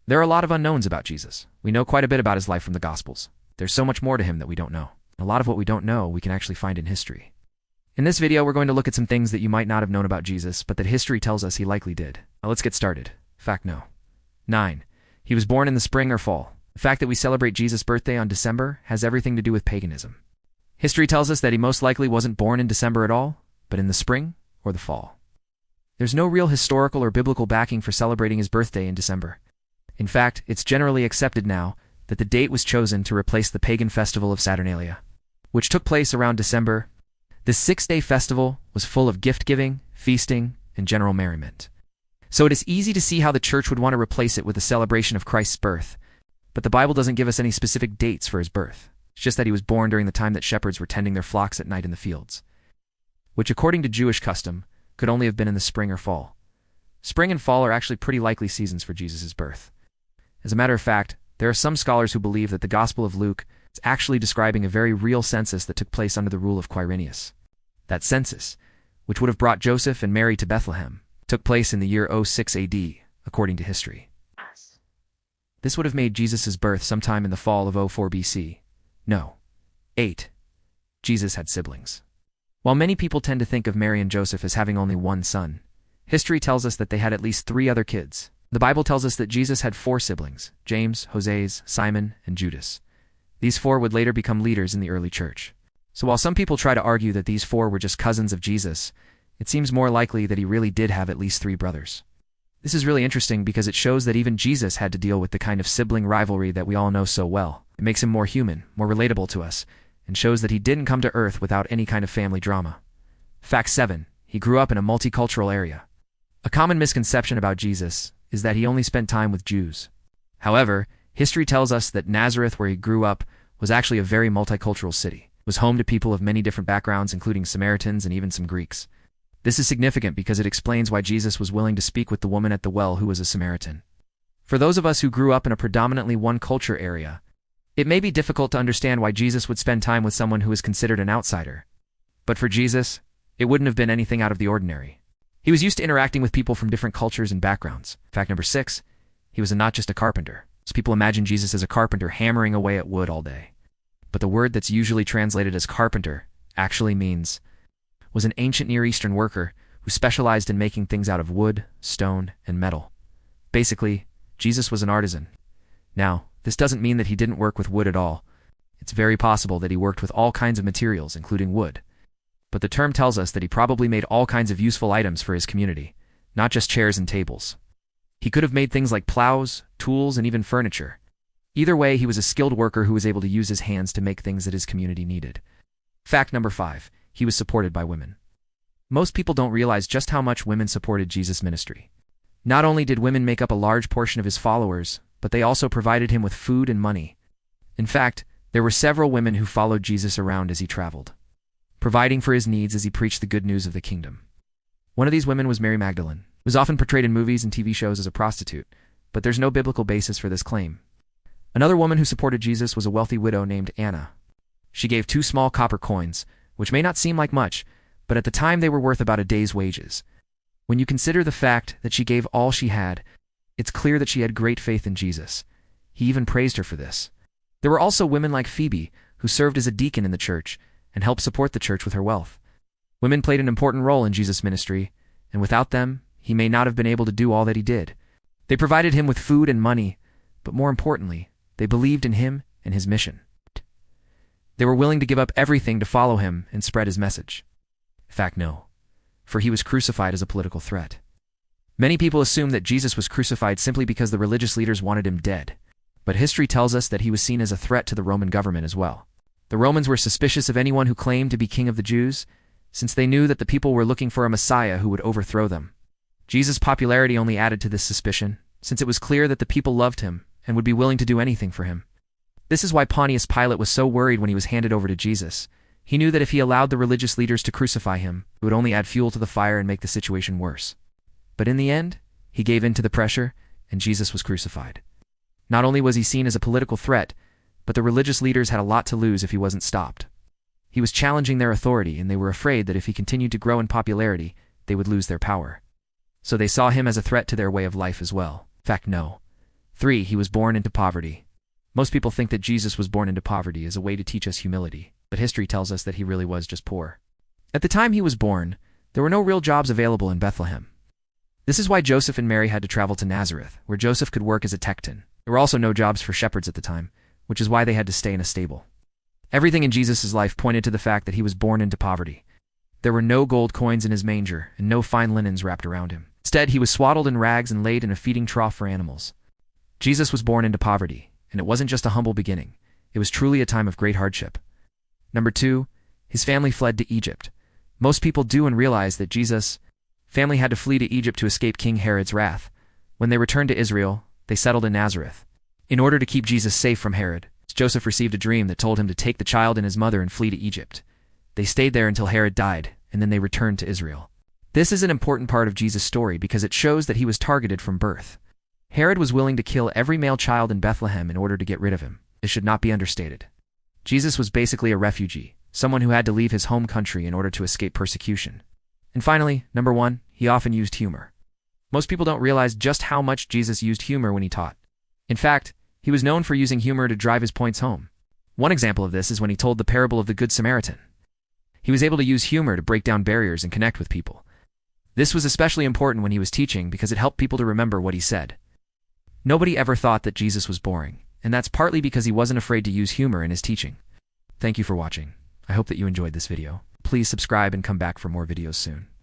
There are a lot of unknowns about Jesus. We know quite a bit about his life from the Gospels. There's so much more to him that we don't know. A lot of what we don't know we can actually find in history. In this video, we're going to look at some things that you might not have known about Jesus, but that history tells us he likely did. Now let's get started. Fact no. 9. He was born in the spring or fall. The fact that we celebrate Jesus' birthday on December has everything to do with paganism. History tells us that he most likely wasn't born in December at all, but in the spring or the fall. There's no real historical or biblical backing for celebrating his birthday in December. In fact, it's generally accepted now that the date was chosen to replace the pagan festival of Saturnalia, which took place around December. This 6-day festival was full of gift-giving, feasting, and general merriment. So it is easy to see how the church would want to replace it with a celebration of Christ's birth, but the Bible doesn't give us any specific dates for his birth. It's just that he was born during the time that shepherds were tending their flocks at night in the fields, which according to Jewish custom, could only have been in the spring or fall. Spring and fall are actually pretty likely seasons for Jesus' birth. As a matter of fact, there are some scholars who believe that the Gospel of Luke is actually describing a very real census that took place under the rule of Quirinius. That census, which would have brought Joseph and Mary to Bethlehem, took place in the year 06 AD, according to history. This would have made Jesus' birth sometime in the fall of 04 BC. No. 8. Jesus had siblings. While many people tend to think of Mary and Joseph as having only one son, history tells us that they had at least 3 other kids. The Bible tells us that Jesus had 4 siblings: James, Joses, Simon, and Judas. These 4 would later become leaders in the early church. So while some people try to argue that these 4 were just cousins of Jesus, it seems more likely that he really did have at least 3 brothers. This is really interesting because it shows that even Jesus had to deal with the kind of sibling rivalry that we all know so well. It makes him more human, more relatable to us, and shows that he didn't come to earth without any kind of family drama. Fact 7. He grew up in a multicultural area. A common misconception about Jesus is that he only spent time with Jews. However, history tells us that Nazareth, where he grew up, was actually a very multicultural city. It was home to people of many different backgrounds, including Samaritans and even some Greeks. This is significant because it explains why Jesus was willing to speak with the woman at the well who was a Samaritan. For those of us who grew up in a predominantly one-culture area, it may be difficult to understand why Jesus would spend time with someone who is considered an outsider. But for Jesus, it wouldn't have been anything out of the ordinary. He was used to interacting with people from different cultures and backgrounds. Fact number 6, he was not just a carpenter. So people imagine Jesus as a carpenter hammering away at wood all day. But the word that's usually translated as carpenter actually was an ancient Near Eastern worker who specialized in making things out of wood, stone, and metal. Basically, Jesus was an artisan. Now, this doesn't mean that he didn't work with wood at all. It's very possible that he worked with all kinds of materials, including wood. But the term tells us that he probably made all kinds of useful items for his community, not just chairs and tables. He could have made things like plows, tools, and even furniture. Either way, he was a skilled worker who was able to use his hands to make things that his community needed. Fact number 5, he was supported by women. Most people don't realize just how much women supported Jesus' ministry. Not only did women make up a large portion of his followers, but they also provided him with food and money. In fact, there were several women who followed Jesus around as he traveled, providing for his needs as he preached the good news of the kingdom. One of these women was Mary Magdalene, who was often portrayed in movies and TV shows as a prostitute, but there's no biblical basis for this claim. Another woman who supported Jesus was a wealthy widow named Anna. She gave 2 small copper coins, which may not seem like much, but at the time they were worth about a day's wages. When you consider the fact that she gave all she had, it's clear that she had great faith in Jesus. He even praised her for this. There were also women like Phoebe, who served as a deacon in the church and helped support the church with her wealth. Women played an important role in Jesus' ministry, and without them, he may not have been able to do all that he did. They provided him with food and money, but more importantly, they believed in him and his mission. They were willing to give up everything to follow him and spread his message. Fact no, for he was crucified as a political threat. Many people assume that Jesus was crucified simply because the religious leaders wanted him dead, but history tells us that he was seen as a threat to the Roman government as well. The Romans were suspicious of anyone who claimed to be king of the Jews, since they knew that the people were looking for a Messiah who would overthrow them. Jesus' popularity only added to this suspicion, since it was clear that the people loved him and would be willing to do anything for him. This is why Pontius Pilate was so worried when he was handed over to Jesus. He knew that if he allowed the religious leaders to crucify him, it would only add fuel to the fire and make the situation worse. But in the end, he gave in to the pressure, and Jesus was crucified. Not only was he seen as a political threat, but the religious leaders had a lot to lose if he wasn't stopped. He was challenging their authority, and they were afraid that if he continued to grow in popularity, they would lose their power. So they saw him as a threat to their way of life as well. Fact no. 3. He was born into poverty. Most people think that Jesus was born into poverty as a way to teach us humility, but history tells us that he really was just poor. At the time he was born, there were no real jobs available in Bethlehem. This is why Joseph and Mary had to travel to Nazareth, where Joseph could work as a tekton. There were also no jobs for shepherds at the time, which is why they had to stay in a stable. Everything in Jesus' life pointed to the fact that he was born into poverty. There were no gold coins in his manger and no fine linens wrapped around him. Instead, he was swaddled in rags and laid in a feeding trough for animals. Jesus was born into poverty, and it wasn't just a humble beginning. It was truly a time of great hardship. Number 2, his family fled to Egypt. Most people do and realize that Jesus' family had to flee to Egypt to escape King Herod's wrath. When they returned to Israel, they settled in Nazareth. In order to keep Jesus safe from Herod, Joseph received a dream that told him to take the child and his mother and flee to Egypt. They stayed there until Herod died, and then they returned to Israel. This is an important part of Jesus' story because it shows that he was targeted from birth. Herod was willing to kill every male child in Bethlehem in order to get rid of him. This should not be understated. Jesus was basically a refugee, someone who had to leave his home country in order to escape persecution. And finally, number 1, he often used humor. Most people don't realize just how much Jesus used humor when he taught. In fact, he was known for using humor to drive his points home. One example of this is when he told the parable of the Good Samaritan. He was able to use humor to break down barriers and connect with people. This was especially important when he was teaching because it helped people to remember what he said. Nobody ever thought that Jesus was boring, and that's partly because he wasn't afraid to use humor in his teaching. Thank you for watching. I hope that you enjoyed this video. Please subscribe and come back for more videos soon.